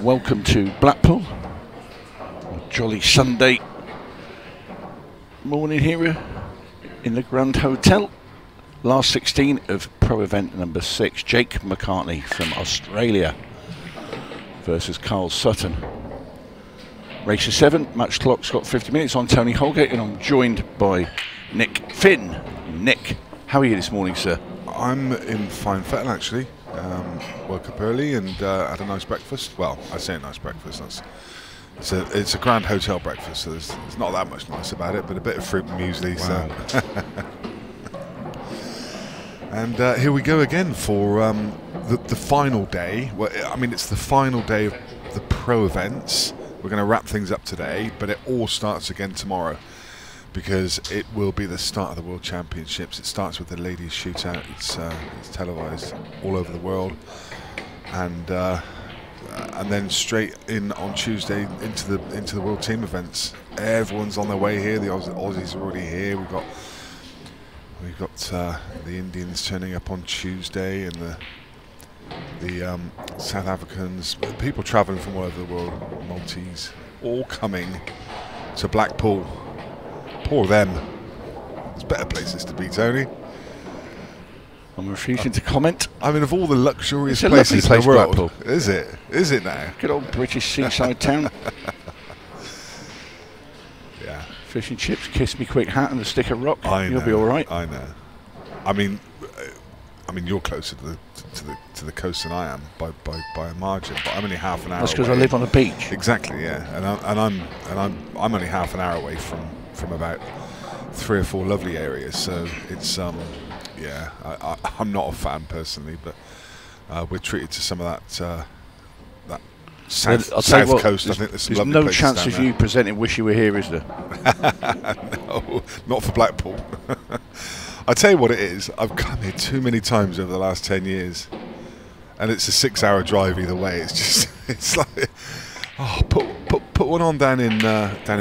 Welcome to Blackpool. Jolly Sunday morning here in the Grand Hotel. Last 16 of Pro Event number 6. Jake McCartney from Australia versus Karl Sutton. Race of 7, match clock's got 50 minutes on Tony Holgate, and I'm joined by Nick Finn. Nick, how are you this morning, sir? I'm in fine fettle, actually. Woke up early and had a nice breakfast. Well, I say a nice breakfast. It's a Grand Hotel breakfast, so there's not that much nice about it, but a bit of fruit and muesli. Wow. So. And here we go again for the final day. Well, I mean, it's the final day of the pro events. We're going to wrap things up today, but it all starts again tomorrow, because it will be the start of the World Championships. It starts with the ladies' shootout. It's televised all over the world, and then straight in on Tuesday into the World Team events. Everyone's on their way here. The Aussies are already here. We've got the Indians turning up on Tuesday, and the South Africans, people travelling from all over the world, Maltese, all coming to Blackpool. Poor them. There's better places to be, Tony. I'm refusing to comment. I mean, of all the luxurious places in the world, Blackpool. Is it? Is it now? Good old British seaside town. Yeah. Fish and chips, kiss me quick hat, and a stick of rock. You'll be all right. I know. I mean, you're closer to the coast than I am by a margin, but I'm only half an hour. That's because I live on a beach. Exactly, yeah. And I'm only half an hour away from about 3 or 4 lovely areas. So it's yeah. I'm not a fan personally, but we're treated to some of that south coast. I think there's no chance of you presenting "Wish You Were Here," is there? No, not for Blackpool. I tell you what it is. I've come here too many times over the last 10 years, and it's a 6-hour drive either way. It's like, oh, put one on down in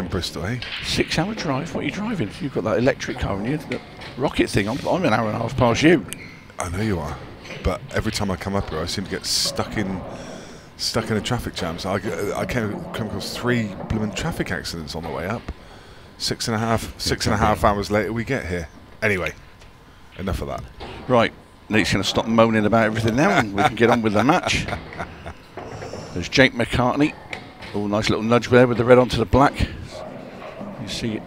Bristol, eh? 6-hour drive? What are you driving? You've got that electric car, and you the rocket thing. I'm an hour and a half past you. I know you are, but every time I come up here, I seem to get stuck in a traffic jam. So I came across 3 blooming traffic accidents on the way up. 6.5 hours later, we get here. Anyway. Enough of that. Right, Nate's going to stop moaning about everything now, and we can get on with the match. There's Jake McCartney. Oh, nice little nudge there with the red onto the black. You see it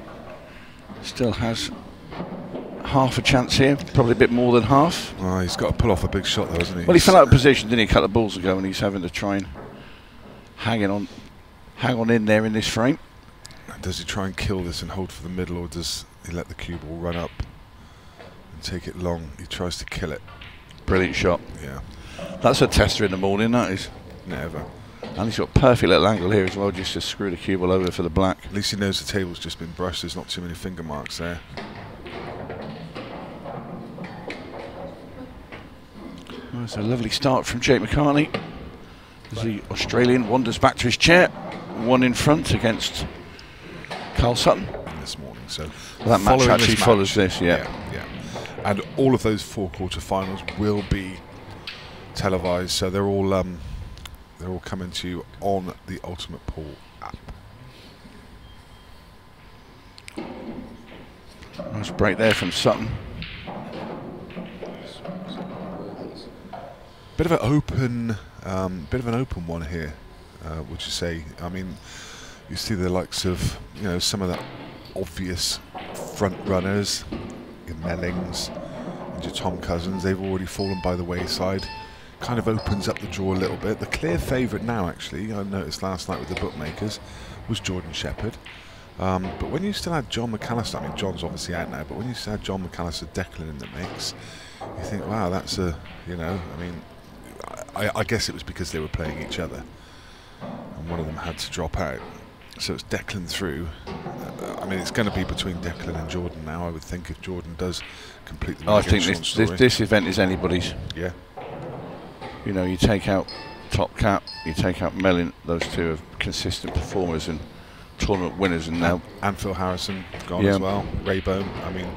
still has half a chance here, probably a bit more than half. Oh, he's got to pull off a big shot though, hasn't he? Well, he fell out of position, didn't he, a couple of balls ago, and he's having to try and hang on in there in this frame. Does he try and kill this and hold for the middle, or does he let the cue ball run up? Take it long. He tries to kill it. Brilliant shot. Yeah. That's a tester in the morning, that is. Never. And he's got a perfect little angle here as well, just to screw the cue ball over for the black. At least he knows the table's just been brushed. There's not too many finger marks there. Well, it's a lovely start from Jake McCartney. As the Australian wanders back to his chair. 1 in front against Karl Sutton. This morning, so that match actually follows this, yeah. And all of those 4 quarterfinals will be televised, so they're all coming to you on the Ultimate Pool app. Nice break there from Sutton. Bit of an open one here, would you say? I mean, you see the likes of some of the obvious front runners. Your Mellings and your Tom Cousins, they've already fallen by the wayside. Kind of opens up the draw a little bit. The clear favourite now, actually, I noticed last night with the bookmakers, was Jordan Shepherd. But when you still had John McAllister, I mean, John's obviously out now, but when you still had John McAllister, Declan in the mix, you think, wow, that's I mean, I guess it was because they were playing each other, and one of them had to drop out. So it's Declan through. I mean, it's going to be between Declan and Jordan now, I would think, if Jordan does complete the I think this event is anybody's. Yeah. You take out Top Cap, you take out Mellin, those 2 are consistent performers and tournament winners, and now... And Phil Harrison gone as well. Raybone, I mean...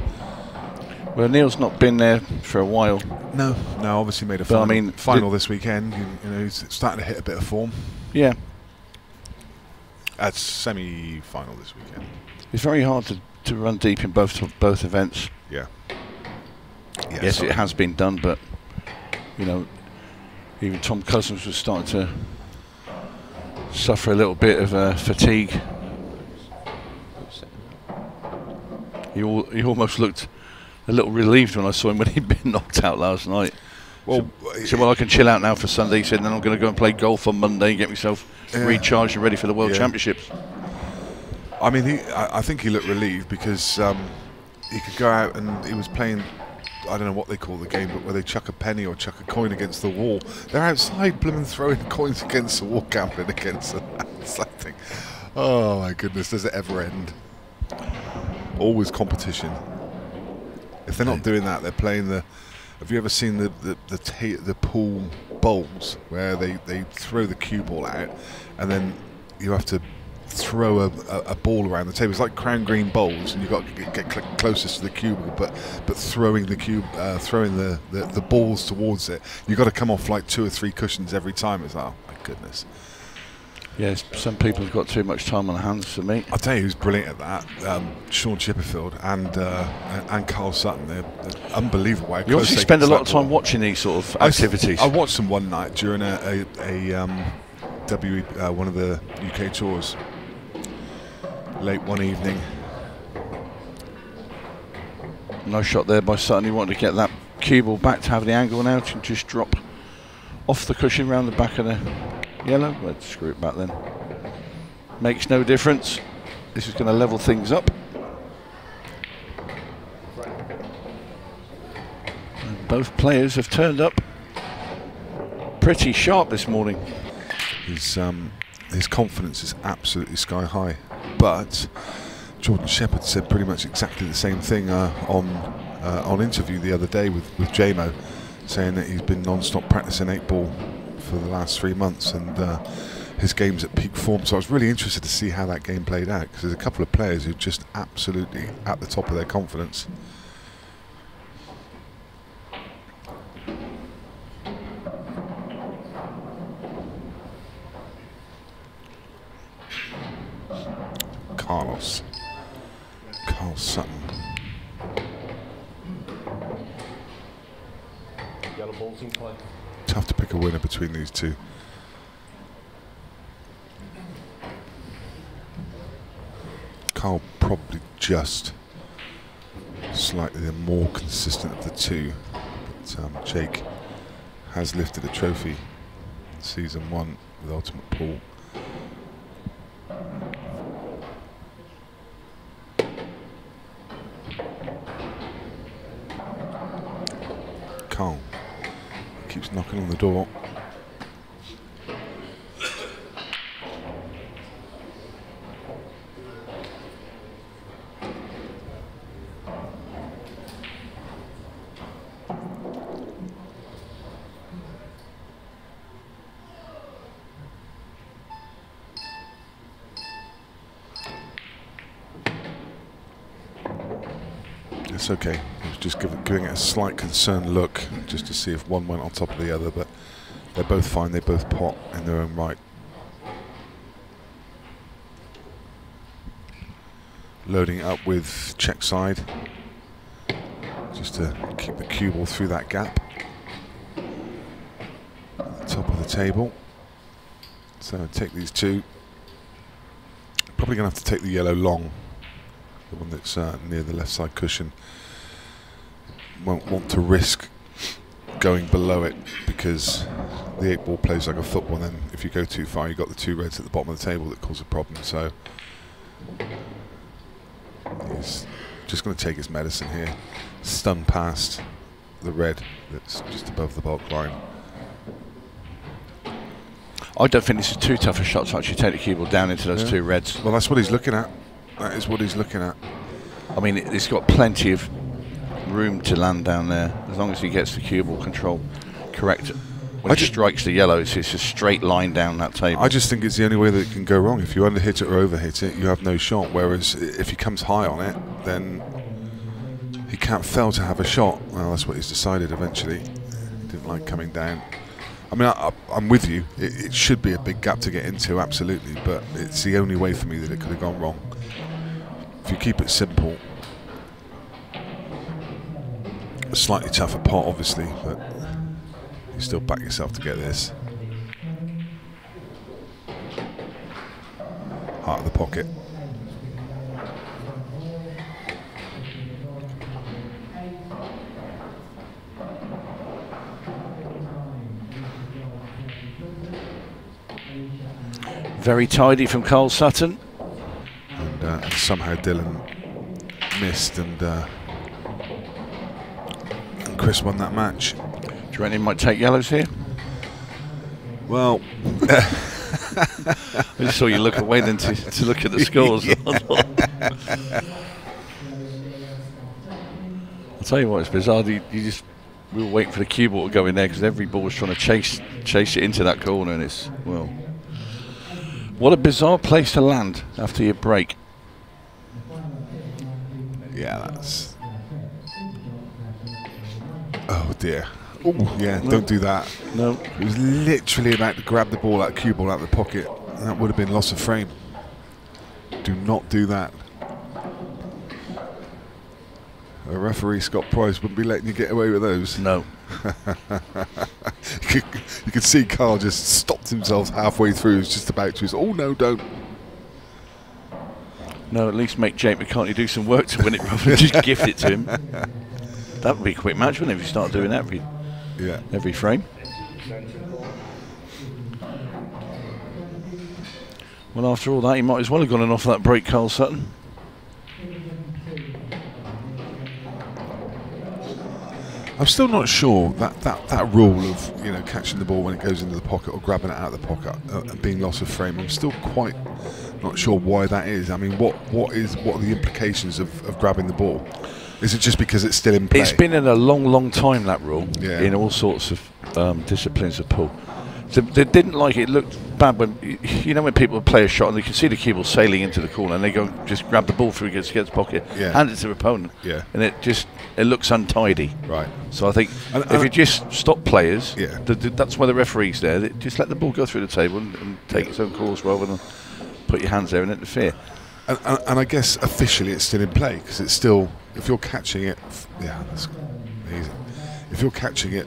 Well, Neil's not been there for a while. No, obviously made a final this weekend. He's starting to hit a bit of form. Yeah. That's semi-final this weekend. It's very hard to run deep in both events. Yeah. Yes, it has been done, but you know, even Tom Cousins was starting to suffer a little bit of fatigue. He almost looked a little relieved when I saw him when he'd been knocked out last night. Well, he said, well, I can chill out now for Sunday. He said, then I'm going to go and play golf on Monday and get myself recharged and ready for the World Championships. I mean, I think he looked relieved because he could go out and he was playing, I don't know what they call the game, but where they chuck a penny or chuck a coin against the wall. They're outside blooming throwing coins against the wall, gambling against them. It's like, oh my goodness, does it ever end? Always competition. If they're not doing that, they're playing the... Have you ever seen the pool bowls where they throw the cue ball out and then you have to throw a ball around the table? It's like crown green bowls, and you've got to get closest to the cue ball, but throwing the balls towards it. You've got to come off like 2 or 3 cushions every time. It's like, oh my goodness. Yes, some people have got too much time on their hands for me. I'll tell you who's brilliant at that, Sean Chipperfield and Karl Sutton. They're unbelievable. You obviously spend a lot of time watching these sort of activities. I watched them one night during one of the UK tours, late one evening. Nice shot there by Sutton. He wanted to get that cue ball back to have the angle now to just drop off the cushion round the back of the yellow. Let's screw it back then. Makes no difference. This is going to level things up. And both players have turned up pretty sharp this morning. His confidence is absolutely sky high, but Jordan Shepherd said pretty much exactly the same thing on interview the other day with JMO, saying that he's been non-stop practicing 8-ball for the last 3 months, and his game's at peak form. So I was really interested to see how that game played out, because there's a couple of players who are just absolutely at the top of their confidence. Karl Sutton. Yellow balls in play. Tough to pick a winner between these two. Karl probably just slightly the more consistent of the two, but Jake has lifted a trophy in season 1 with Ultimate Pool. Karl keeps knocking on the door. It's okay. I was just giving it a slight concerned look just to see if one went on top of the other, but they're both fine. They both pot in their own right. Loading it up with check side just to keep the cue ball through that gap at the top of the table. So take these two. Probably going to have to take the yellow long, the one that's near the left side cushion. Won't want to risk going below it, because the 8-ball plays like a football, and then if you go too far, you've got the 2 reds at the bottom of the table that cause a problem. So he's just going to take his medicine here, stun past the red that's just above the bulk line. I don't think this is too tough a shot to actually take the cue ball down into those 2 reds. Well, that's what he's looking at. That is what he's looking at. I mean, it's got plenty of room to land down there, as long as he gets the cue ball control correct. When he strikes the yellow, it's a straight line down that table. I just think it's the only way that it can go wrong. If you underhit it or overhit it, you have no shot. Whereas if he comes high on it, then he can't fail to have a shot. Well, that's what he's decided eventually. He didn't like coming down I mean, I'm with you. It should be a big gap to get into, absolutely, but it's the only way for me that it could have gone wrong. If you keep it simple, a slightly tougher pot, obviously, but you still back yourself to get this. Heart of the pocket. Very tidy from Karl Sutton. And somehow Dylan missed, and Chris won that match. Do you reckon he might take yellows here? Well, I just saw you look away then to look at the scores. I'll tell you what, it's bizarre. We were waiting for the cue ball to go in there because every ball was trying to chase it into that corner, and it's, well, what a bizarre place to land after your break. Yeah, that's... Oh dear. Ooh, yeah, no. Don't do that. No. It was literally about to grab the ball, that cue ball out of the pocket. That would have been loss of frame. Do not do that. A referee, Scott Price, wouldn't be letting you get away with those. No. You could see Karl just stopped himself halfway through. He was just about to. Oh no, don't. No, at least make Jake McCartney do some work to win it rather than just gift it to him. That would be a quick match, wouldn't it, if you start doing that every frame? Well, after all that, he might as well have gone off that break, Karl Sutton. I'm still not sure that rule of catching the ball when it goes into the pocket or grabbing it out of the pocket and being loss of frame. I'm still quite not sure why that is. I mean, what are the implications of grabbing the ball? Is it just because it's still in play? It's been in a long time, that rule, yeah, in all sorts of disciplines of pool. So they didn't like it. It looked bad when when people play a shot and you can see the cue ball sailing into the corner and they go just grab the ball through against the pocket, hand it to the opponent, and it looks untidy. Right. So I think if you just stop players, yeah, that's why the referee's there. They just let the ball go through the table and take its own course rather than put your hands there and interfere. And I guess officially it's still in play because it's still, if you're catching it, yeah, that's amazing. If you're catching it,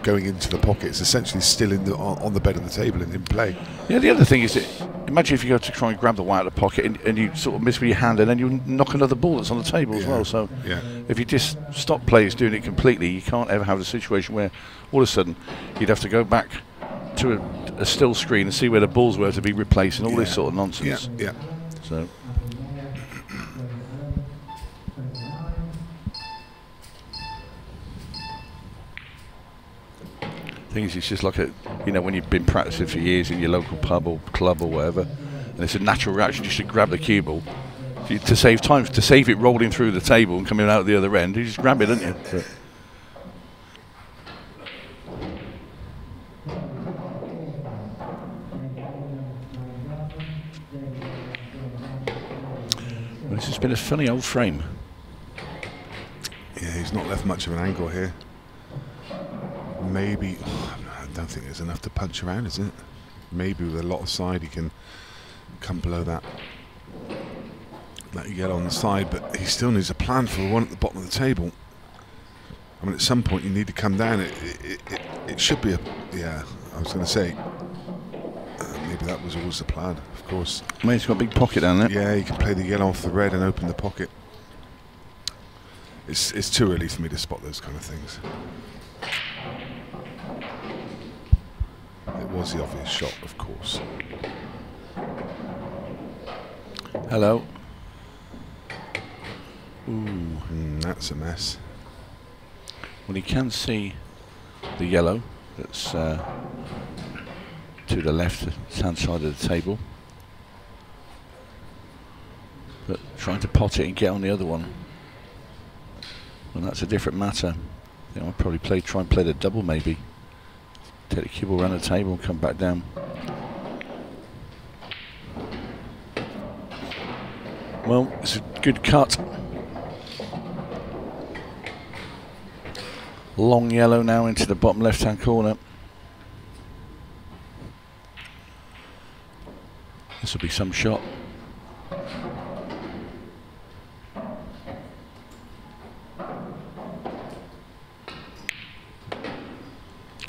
going into the pocket, it's essentially still on the bed of the table and in play. Yeah. The other thing is that imagine if you go to try and grab the white out of the pocket and you sort of miss with your hand, and then you knock another ball that's on the table as well. So if you just stop players doing it completely, you can't ever have a situation where all of a sudden you'd have to go back to a still screen and see where the balls were to be replaced and all this sort of nonsense. Yeah. So. Thing is, it's just like when you've been practicing for years in your local pub or club or whatever, and it's a natural reaction just to grab the cue ball to save time, to save it rolling through the table and coming out the other end. You just grab it, don't you? But this has been a funny old frame. Yeah, he's not left much of an angle here. Maybe, I don't think there's enough to punch around, is it? Maybe with a lot of side he can come below that yellow on the side, but he still needs a plan for the one at the bottom of the table. I mean, at some point you need to come down. It should be I was going to say, maybe that was always the plan, of course. I mean, he's got a big pocket down there. Yeah, you can play the yellow off the red and open the pocket. It's too early for me to spot those kind of things. It was the obvious shot, of course. Hello. Ooh, that's a mess. Well, you can see the yellow that's to the left hand side of the table, but trying to pot it and get on the other one, well, that's a different matter. I think I'll probably try and play the double, maybe take the cue ball around the table and come back down. Well, it's a good cut. Long yellow now into the bottom left hand corner. This will be some shot.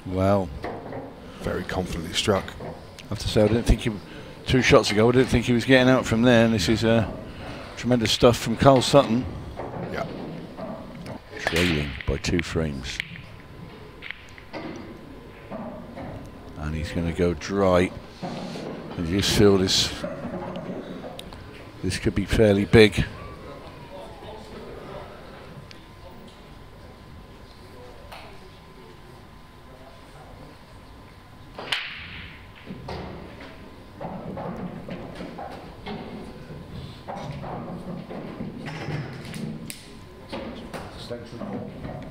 Wow. Very confidently struck. I have to say, I didn't think 2 shots ago, I didn't think he was getting out from there, and this is tremendous stuff from Karl Sutton. Yeah. Trailing by 2 frames. And he's going to go dry. And you just feel this could be fairly big.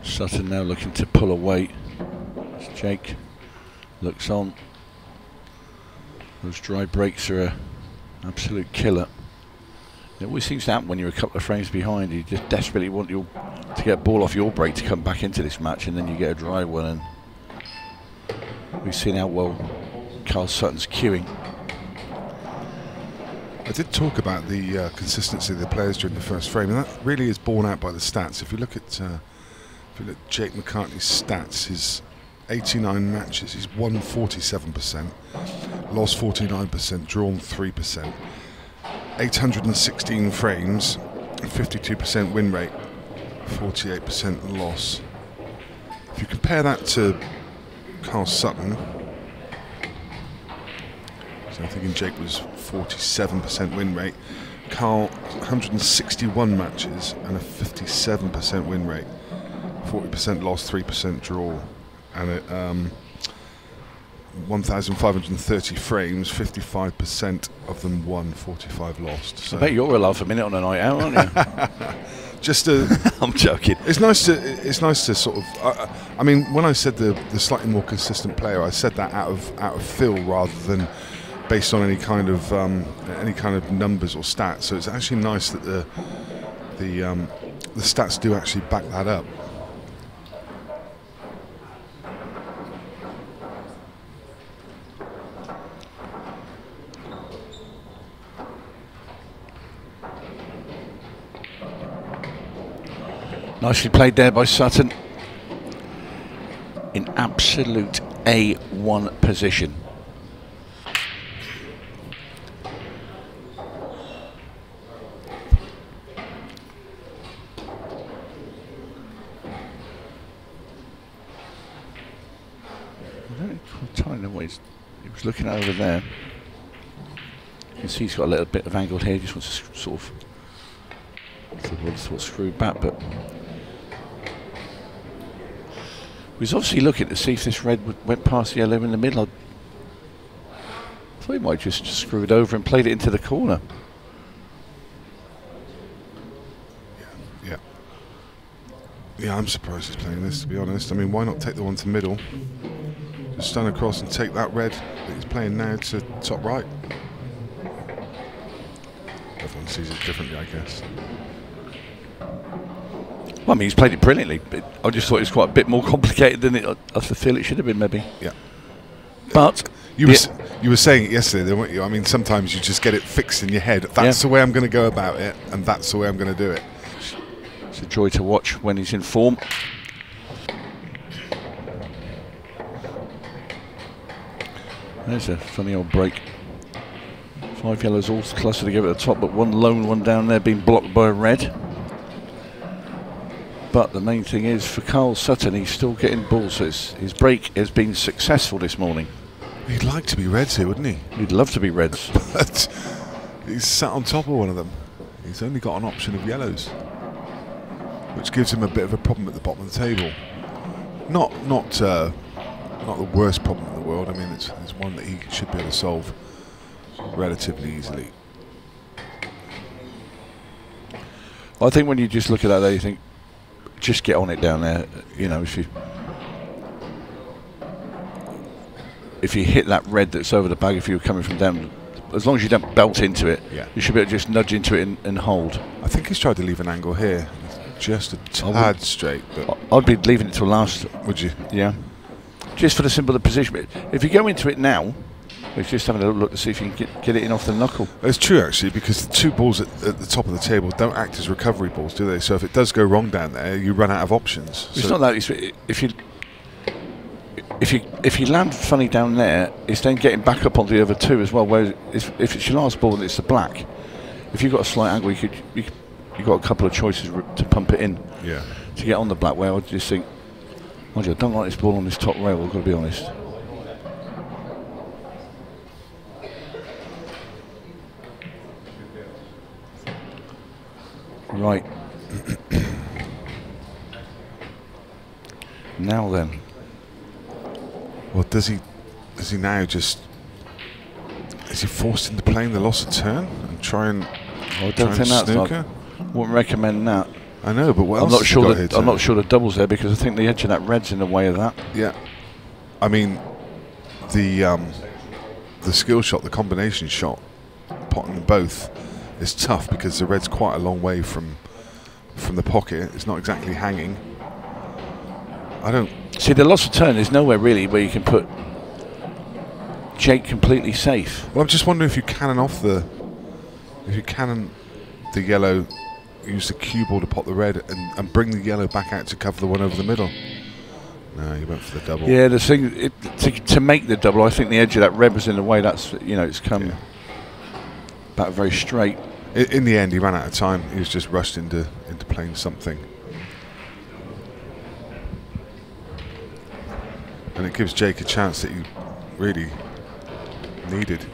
Sutton now looking to pull away. As Jake looks on. Those dry breaks are an absolute killer. It always seems to happen when you're a couple of frames behind. You just desperately want to get a ball off your break to come back into this match, and then you get a dry one. And we've seen how well Karl Sutton's cueing. I did talk about the consistency of the players during the first frame, and that really is borne out by the stats. If you look at Jake McCartney's stats, his 89 matches, he's won 47%, lost 49%, drawn 3%, 816 frames, 52% win rate, 48% loss. If you compare that to Karl Sutton, so I'm thinking Jake was 47% win rate, Karl 161 matches and a 57% win rate, 40% loss, 3% draw, and at 1,530 frames, 55% of them won, 45 lost. So I bet you're alive a minute on a night out, aren't you? just to, I'm joking. It's nice to sort of. I mean, when I said the slightly more consistent player, I said that out of feel rather than based on any kind of numbers or stats. So it's actually nice that the stats do actually back that up. Nicely played there by Sutton. In absolute A1 position. He was looking over there. You can see he's got a little bit of angle here. He just wants to sort of screwed back, but he was obviously looking to see if this red went past the yellow in the middle. I thought he might just screw it over and played it into the corner. Yeah, I'm surprised he's playing this, to be honest. I mean, why not take the one to middle, just stand across and take that red that he's playing now to top right. Everyone sees it differently, I guess. Well, I mean, he's played it brilliantly, but I just thought it was quite a bit more complicated than I feel it should have been, maybe. Yeah. But you were saying it yesterday, weren't you? I mean, sometimes you just get it fixed in your head. That's the way I'm going to go about it, and that's the way I'm going to do it. It's a joy to watch when he's in form. There's a funny old break. 5 yellows all clustered together at the top, but one lone one down there being blocked by a red. But the main thing is, for Karl Sutton, he's still getting balls. So his break has been successful this morning. He'd like to be reds here, wouldn't he? He'd love to be reds. But he's sat on top of one of them. He's only got an option of yellows, which gives him a bit of a problem at the bottom of the table. Not the worst problem in the world. I mean, it's one that he should be able to solve relatively easily. I think when you just look at that there, you think, just get on it down there. You know, if you hit that red that's over the bag, if you're coming from down, as long as you don't belt into it, you should be able to just nudge into it and hold. I think he's tried to leave an angle here, just a tad straight. But I'd be leaving it till last. Would you? Yeah. Just for the simple position. If you go into it now, He's just having a look to see if he can get it in off the knuckle. It's true, actually, because the two balls at the top of the table don't act as recovery balls, do they? So if it does go wrong down there, you run out of options. It's not that. If you land funny down there, it's then getting back up on the other two as well. Whereas if it's your last ball and it's the black, if you've got a slight angle, you've got a couple of choices to pump it in. Yeah. To get on the black. Where I just think, I don't like this ball on this top rail. I've got to be honest. Right. Now then. Well, does he now just... Is he forced into playing the loss of turn and try and I don't think that's snooker? Wouldn't recommend that. I know, but what else? I'm not sure the double's there because I think the edge of that red's in the way of that. Yeah. I mean, the skill shot, the combination shot, potting both, is tough because the red's quite a long way from the pocket. It's not exactly hanging. I don't see the loss of turn. There's nowhere really where you can put Jake completely safe. Well, I'm just wondering if you cannon the yellow, use the cue ball to pot the red, and bring the yellow back out to cover the one over the middle. No, he went for the double. Yeah, the thing to make the double, I think the edge of that red was in the way. That's it's come back very straight. In the end, he ran out of time. He was just rushed into playing something, and it gives Jake a chance that he really needed.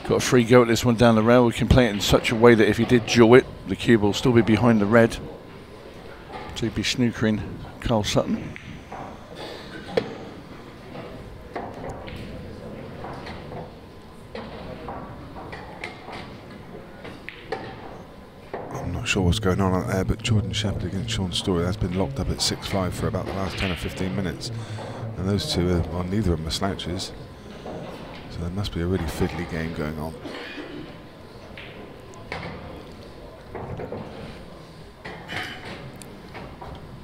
Got a free go at this one down the rail. We can play it in such a way that if he did jaw it, the cube will still be behind the red. So he'd be snookering Karl Sutton. I'm not sure what's going on out there, but Jordan Shepherd against Sean Story has been locked up at 6-5 for about the last 10 or 15 minutes. And those two are neither of them are slouches. So there must be a really fiddly game going on.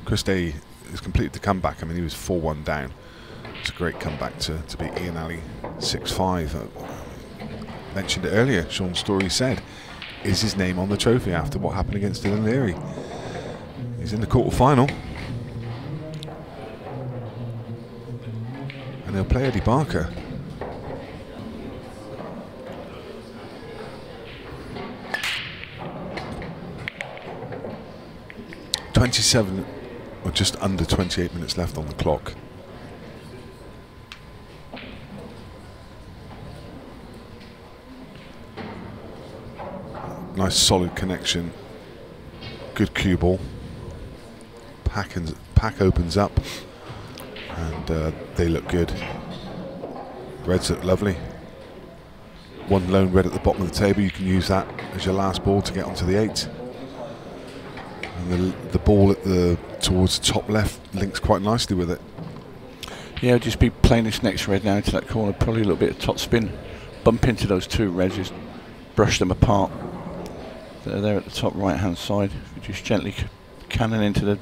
Chris Day has completed the comeback. I mean, he was 4-1 down. It's a great comeback to beat Ian Alley 6-5. Mentioned it earlier, Sean Story said, is his name on the trophy after what happened against Dylan Leary? He's in the quarter-final. And he'll play Eddie Barker. .27 or just under 28 minutes left on the clock. Nice solid connection. Good cue ball. Pack opens up, and they look good. Reds look lovely. One lone red at the bottom of the table. You can use that as your last ball to get onto the 8. And the ball towards the top left links quite nicely with it. Yeah, I'll just be playing this next red now into that corner. Probably a little bit of top spin. Bump into those two reds, just brush them apart. They're there at the top right hand side. If you just gently cannon into the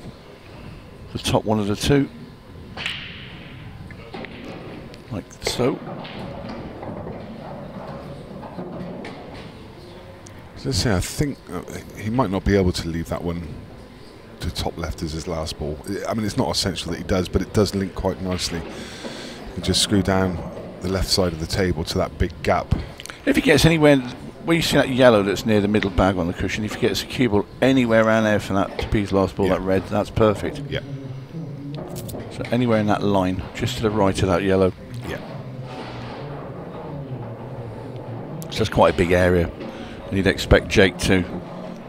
top one of the two. Like so. Let's say I think he might not be able to leave that one to top left as his last ball. I mean, it's not essential that he does, but it does link quite nicely. You can just screw down the left side of the table to that big gap. If he gets anywhere, where you see that yellow that's near the middle bag on the cushion, if he gets a cue ball anywhere around there for that to be his last ball, that red, that's perfect. Yeah. So anywhere in that line, just to the right of that yellow. Yeah. So that's quite a big area. And you'd expect Jake to.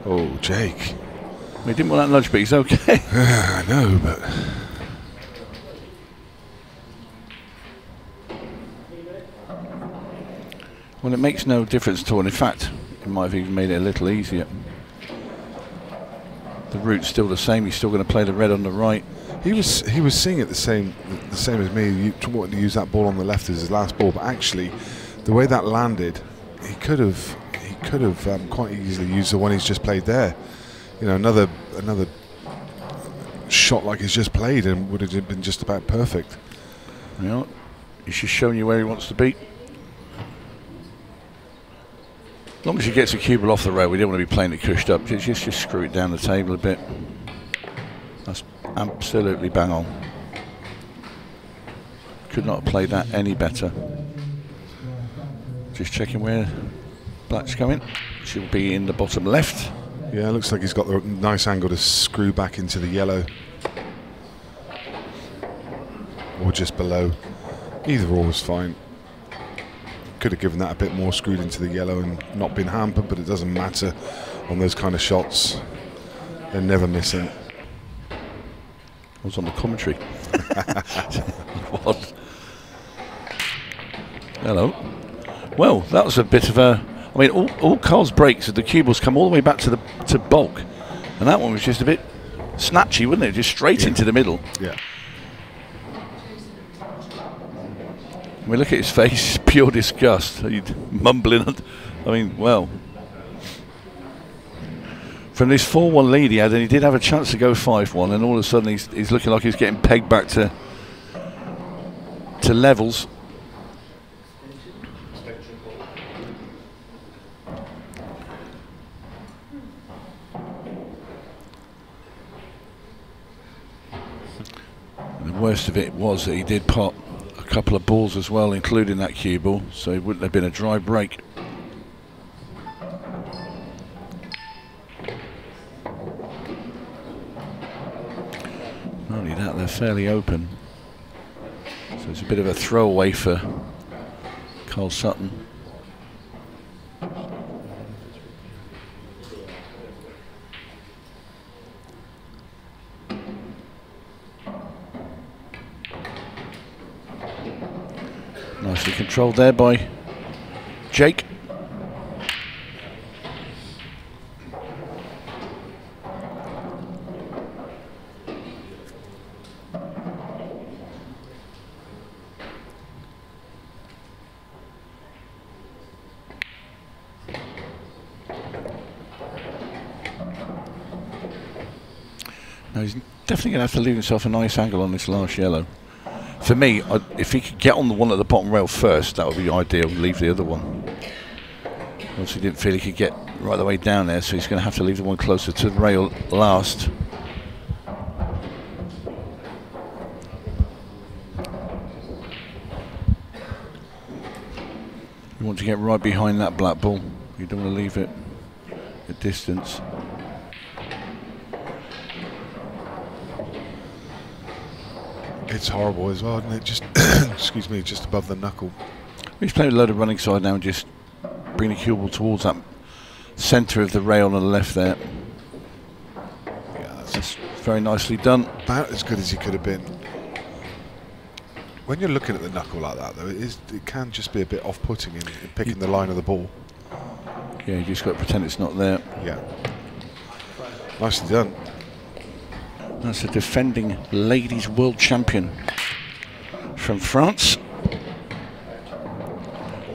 Oh, Jake. He didn't want that nudge, but he's okay. I know, but. Well, it makes no difference at all. In fact, it might have even made it a little easier. The route's still the same. He's still going to play the red on the right. He was seeing it the same as me. You wanted to use that ball on the left as his last ball, but actually, the way that landed, he could have quite easily used the one he's just played there. You know, another shot like he's just played and would have been just about perfect. You know, he's just showing you where he wants to be. As long as he gets a cue ball off the rail, we don't want to be playing it cushed up. Just screw it down the table a bit. That's absolutely bang on. Could not have played that any better. Just checking where black's going. She'll be in the bottom left. Yeah, looks like he's got the nice angle to screw back into the yellow. Or just below. Either or was fine. Could have given that a bit more, screwed into the yellow and not been hampered, but it doesn't matter on those kind of shots. They're never missing. I was on the commentary. What? Hello. Well, that was a bit of a... I mean, all Karl's breaks, the cue balls come all the way back to bulk. And that one was just a bit snatchy, wasn't it? Just straight into the middle. Yeah. I mean, look at his face, pure disgust. He's mumbling. I mean, well. From this 4-1 lead he had, and he did have a chance to go 5-1, and all of a sudden he's looking like he's getting pegged back to levels. And the worst of it was that he did pot a couple of balls as well, including that cue ball, so it wouldn't have been a dry break. Not only that, they're fairly open, so it's a bit of a throwaway for Karl Sutton. Nicely controlled there by Jake. Now he's definitely going to have to leave himself a nice angle on this last yellow. For me, if he could get on the one at the bottom rail first, that would be ideal. Leave the other one. Also, he didn't feel he could get right the way down there, so he's going to have to leave the one closer to the rail last. You want to get right behind that black ball. You don't want to leave it a distance. It's horrible as well, isn't it? Just, excuse me, just above the knuckle. He's playing a load of running side now and just bring the cue ball towards that centre of the rail on the left there. Yeah, that's very nicely done. About as good as he could have been. When you're looking at the knuckle like that, though, it can just be a bit off-putting in picking the line of the ball. Yeah, you just got to pretend it's not there. Yeah. Nicely done. That's the defending ladies world champion from France.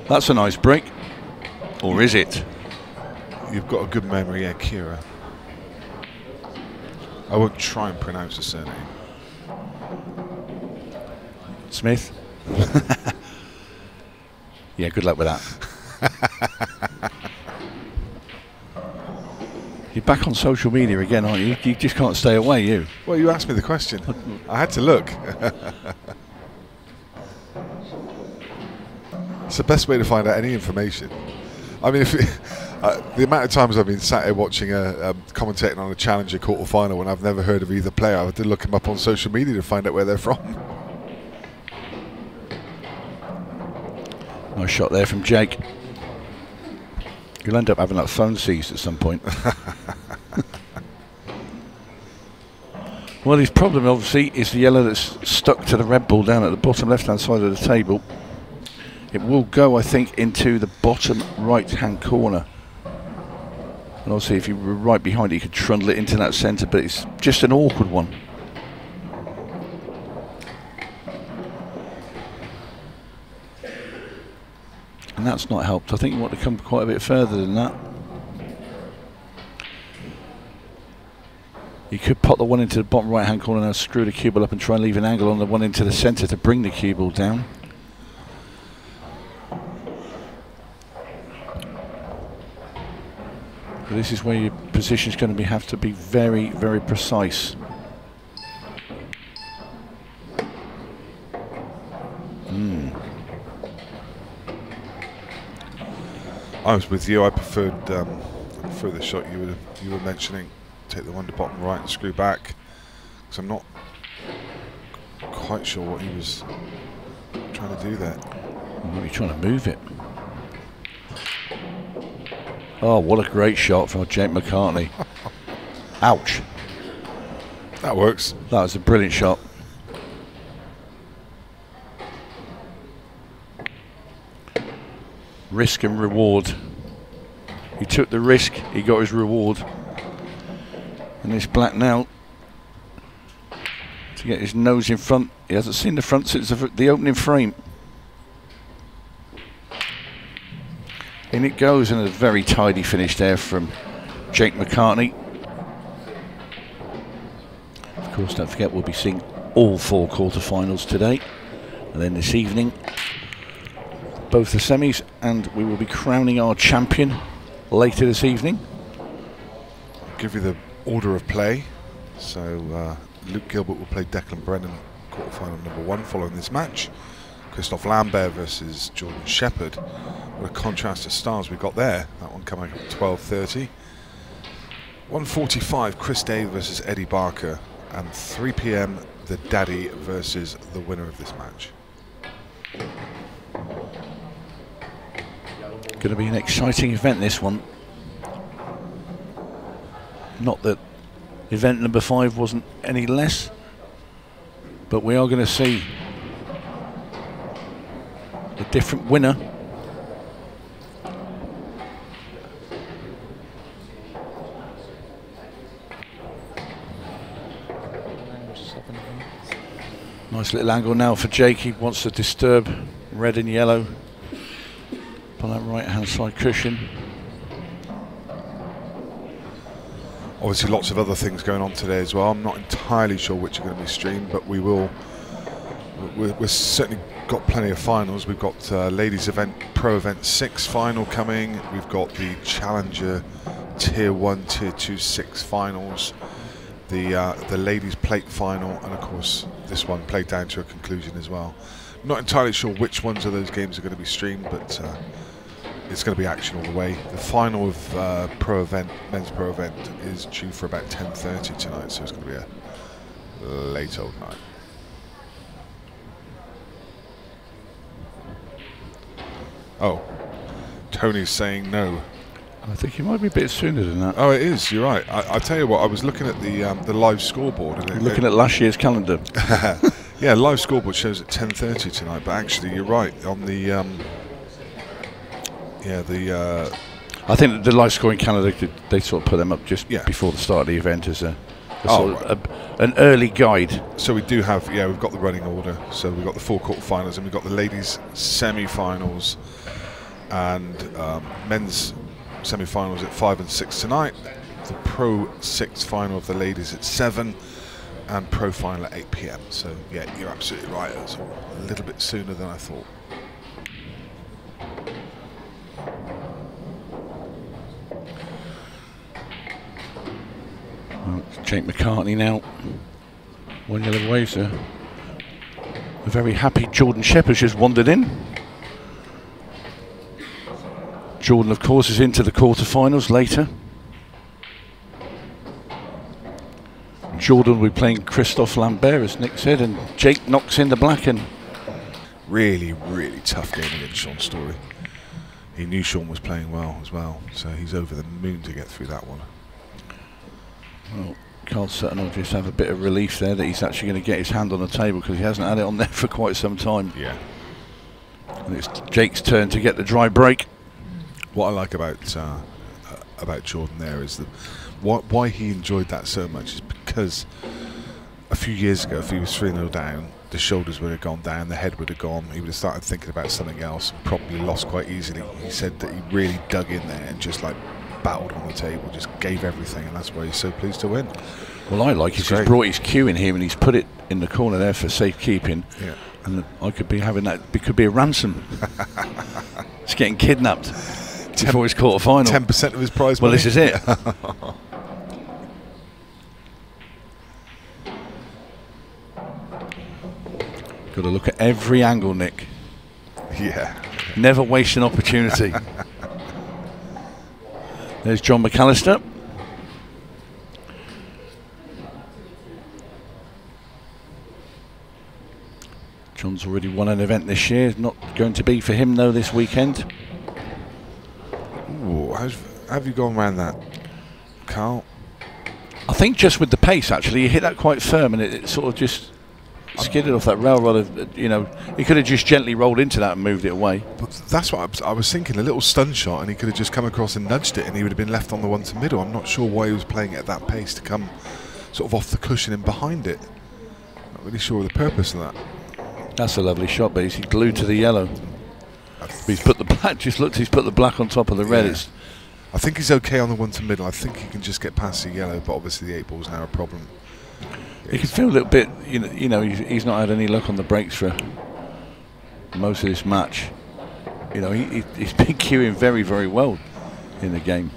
That's a nice break. Or is it? You've got a good memory, yeah, Kira. I won't try and pronounce the surname. Smith? Yeah, good luck with that. You're back on social media again, aren't you? You just can't stay away, you. Well, you asked me the question. I had to look. It's the best way to find out any information. I mean, if the amount of times I've been sat here watching commentating on a Challenger quarter-final when I've never heard of either player, I had to look them up on social media to find out where they're from. Nice shot there from Jake. You'll end up having that phone seized at some point. Well, his problem obviously is the yellow that's stuck to the red ball down at the bottom left-hand side of the table. It will go, I think, into the bottom right-hand corner. And obviously, if you were right behind it, you could trundle it into that centre, but it's just an awkward one. And that's not helped. I think you want to come quite a bit further than that. could pop the one into the bottom right hand corner now, screw the cue ball up and try and leave an angle on the one into the centre to bring the cue ball down. But this is where your position is going to have to be very, very precise. I was with you. I preferred the shot you were mentioning. Take the one to bottom right and screw back. Because I'm not quite sure what he was trying to do there. Maybe trying to move it. Oh, what a great shot from Jake McCartney. Ouch. That works. That was a brilliant shot. Risk and reward. He took the risk, he got his reward. And this black now, to get his nose in front, he hasn't seen the front since the opening frame. In it goes, and a very tidy finish there from Jake McCartney. Of course, don't forget we'll be seeing all 4 quarterfinals today, and then this evening both the semis, and we will be crowning our champion later this evening. I'll give you the order of play. So Luke Gilbert will play Declan Brennan, quarterfinal number 1 following this match. Christophe Lambert versus Jordan Shepherd. What a contrast of stars we've got there. That one coming up at 12:30. 1:45, Chris Day versus Eddie Barker. And 3 p.m, the Daddy versus the winner of this match. Going to be an exciting event, this one. Not that event number 5 wasn't any less, but we are going to see a different winner. Nice little angle now for Jake. He wants to disturb red and yellow on that right hand side cushion. Obviously lots of other things going on today as well. I'm not entirely sure which are going to be streamed, but we've certainly got plenty of finals. We've got ladies event, pro event 6 final coming. We've got the challenger tier 1, tier 2, 6 finals. The ladies plate final, and of course this one played down to a conclusion as well. Not entirely sure which ones of those games are going to be streamed, but it's going to be action all the way. The final of men's pro event is due for about 10:30 tonight, so it's going to be a late old night. Oh, Tony's saying no. I think it might be a bit sooner than that. Oh, it is. You're right. I tell you what, I was looking at the live scoreboard. And looking at last year's calendar. Yeah, live scoreboard shows at 10:30 tonight. But actually, you're right. On the I think the live scoring calendar, they sort of put them up just before the start of the event as an early guide. So we do have, we've got the running order. So we've got the 4 quarterfinals, and we've got the ladies semi-finals, and men's semi-finals at 5 and 6 tonight. The Pro 6 final of the ladies at 7, and Pro final at 8 p.m. So yeah, you're absolutely right. It's a little bit sooner than I thought. Well, Jake McCartney now. 1 yellow waves there. A very happy Jordan Shepherd's just wandered in. Jordan, of course, is into the quarterfinals later. Jordan will be playing Christophe Lambert, as Nick said, and Jake knocks in the black. And really, really tough game against Sean Story. He knew Sean was playing well as well, so he's over the moon to get through that one. Well, Karl Sutton will just have a bit of relief there that he's actually going to get his hand on the table, because he hasn't had it on there for quite some time. Yeah. And it's Jake's turn to get the dry break. What I like about Jordan there is that why he enjoyed that so much is because a few years ago, if he was 3-0 down, the shoulders would have gone down, the head would have gone, he would have started thinking about something else and probably lost quite easily. He said that he really dug in there and just like battled on the table, just gave everything, and that's why he's so pleased to win. Well, I like he's just brought his cue in here and he's put it in the corner there for safekeeping. Yeah. And I could be having that. It could be a ransom. It's getting kidnapped before his quarter final. 10% of his prize money. Well, this is it. Got to look at every angle, Nick. Yeah. Never waste an opportunity. There's John McAllister. John's already won an event this year. Not going to be for him though this weekend. Ooh, how have you gone around that, Karl? I think just with the pace, actually, you hit that quite firm, and it sort of just skidded off that rail. Rather, you know, he could have just gently rolled into that and moved it away. But that's what I was thinking. A little stun shot, and he could have just come across and nudged it, and he would have been left on the one to middle. I'm not sure why he was playing it at that pace to come sort of off the cushion and behind it. Not really sure of the purpose of that. That's a lovely shot, but he's glued to the yellow. He's put the black. Just looked. He's put the black on top of the red. Yeah. I think he's okay on the one to middle. I think he can just get past the yellow, but obviously the 8 ball's now a problem. You can feel a little bit. You know, he's not had any luck on the breaks for most of this match. You know, he's been queuing very, very well in the game.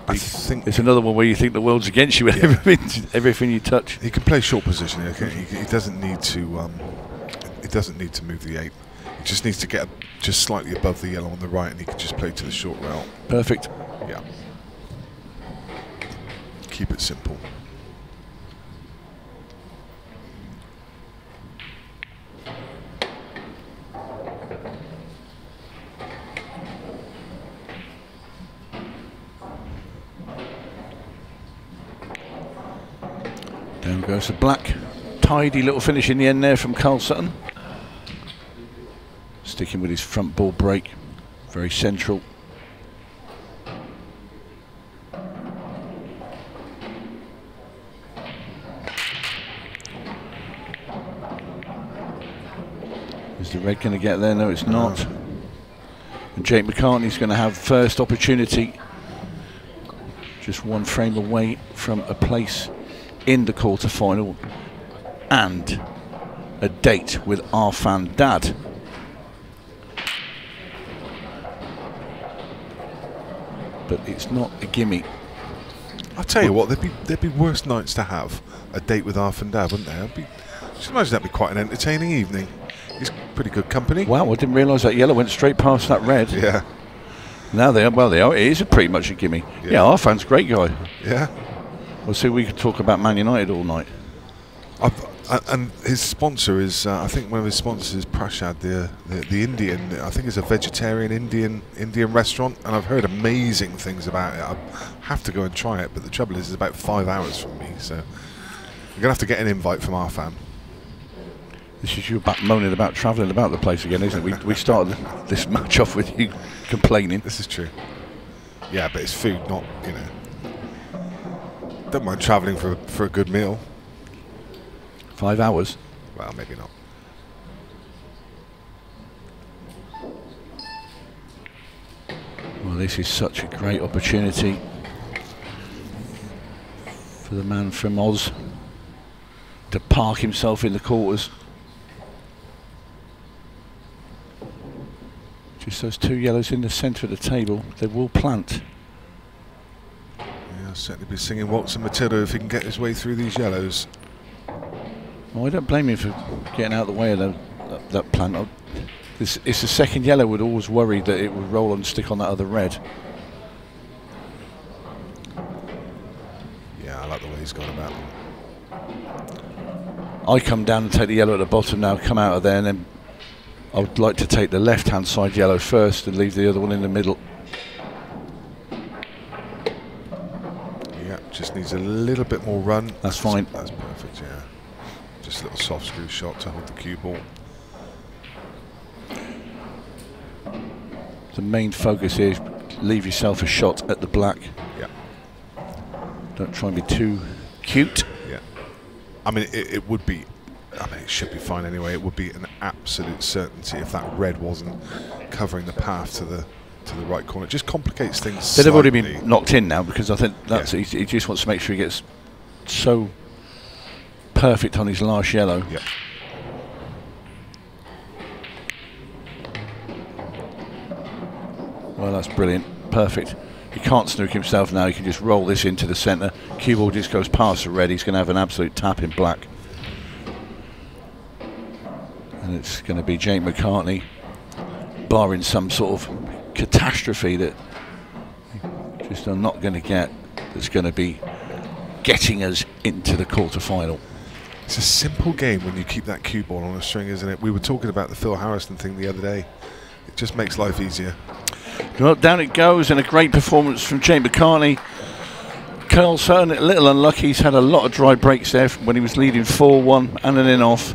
I think it's another one where you think the world's against you with everything you touch. He can play short position. Okay? He doesn't need to. He doesn't need to move the 8. He just needs to get just slightly above the yellow on the right, and he can just play to the short rail. Perfect. Yeah. Keep it simple. Down goes the black. Tidy little finish in the end there from Karl Sutton. Sticking with his front ball break. Very central. Is the red going to get there? No, it's not. And Jake McCartney's going to have first opportunity. Just one frame away from a place in the quarter-final and a date with Arfan Dad. But it's not a gimme. I'll tell you what, there'd be worse nights to have a date with Arfan Dad, wouldn't there? Just imagine that'd be quite an entertaining evening. He's pretty good company. Wow, I didn't realise that yellow went straight past that red. Yeah. Now they are. Well, they are. It is pretty much a gimme. Yeah, Arfan's a great guy. Yeah. Well, see, we could talk about Man United all night. And his sponsor is, I think one of his sponsors is Prashad, the Indian. I think it's a vegetarian Indian restaurant, and I've heard amazing things about it. I have to go and try it, but the trouble is, it's about 5 hours from me, so you're gonna have to get an invite from Arfan. This is you back moaning about travelling about the place again, isn't it? We started this match off with you complaining. This is true. Yeah, but it's food, not, you know. Don't mind travelling for a good meal. 5 hours? Well, maybe not. Well, this is such a great opportunity for the man from Oz to park himself in the quarters. Just those 2 yellows in the centre of the table, they will plant. Yeah, I'll certainly be singing Waltz and Matilda if he can get his way through these yellows. Well, I don't blame him for getting out of the way of that plant. It's the second yellow. Would always worry that it would roll and stick on that other red. Yeah, I like the way he's gone about it. I come down and take the yellow at the bottom now, come out of there, and then I would like to take the left-hand side yellow first and leave the other one in the middle. Yeah, just needs a little bit more run. That's fine. That's perfect, yeah. Just a little soft screw shot to hold the cue ball. The main focus here is leave yourself a shot at the black. Yeah. Don't try and be too cute. Yeah. I mean, it would be, I mean, it should be fine anyway. It would be an absolute certainty if that red wasn't covering the path to to the right corner. It just complicates things. They'd have already slightly. been knocked in now, because I think that's Yeah. he just wants to make sure he gets so perfect on his last yellow. Yeah. Well, that's brilliant. Perfect. He can't snook himself now. He can just roll this into the centre. Cue ball just goes past the red. He's going to have an absolute tap in black. And it's going to be Jake McCartney, barring some sort of catastrophe that just are not going to get, that's going to be getting us into the quarter-final. It's a simple game when you keep that cue ball on a string, isn't it? We were talking about the Phil Harrison thing the other day. It just makes life easier. Well, down it goes, and a great performance from Jake McCartney. Karl Sutton, a little unlucky. He's had a lot of dry breaks there from when he was leading 4-1 and an in off.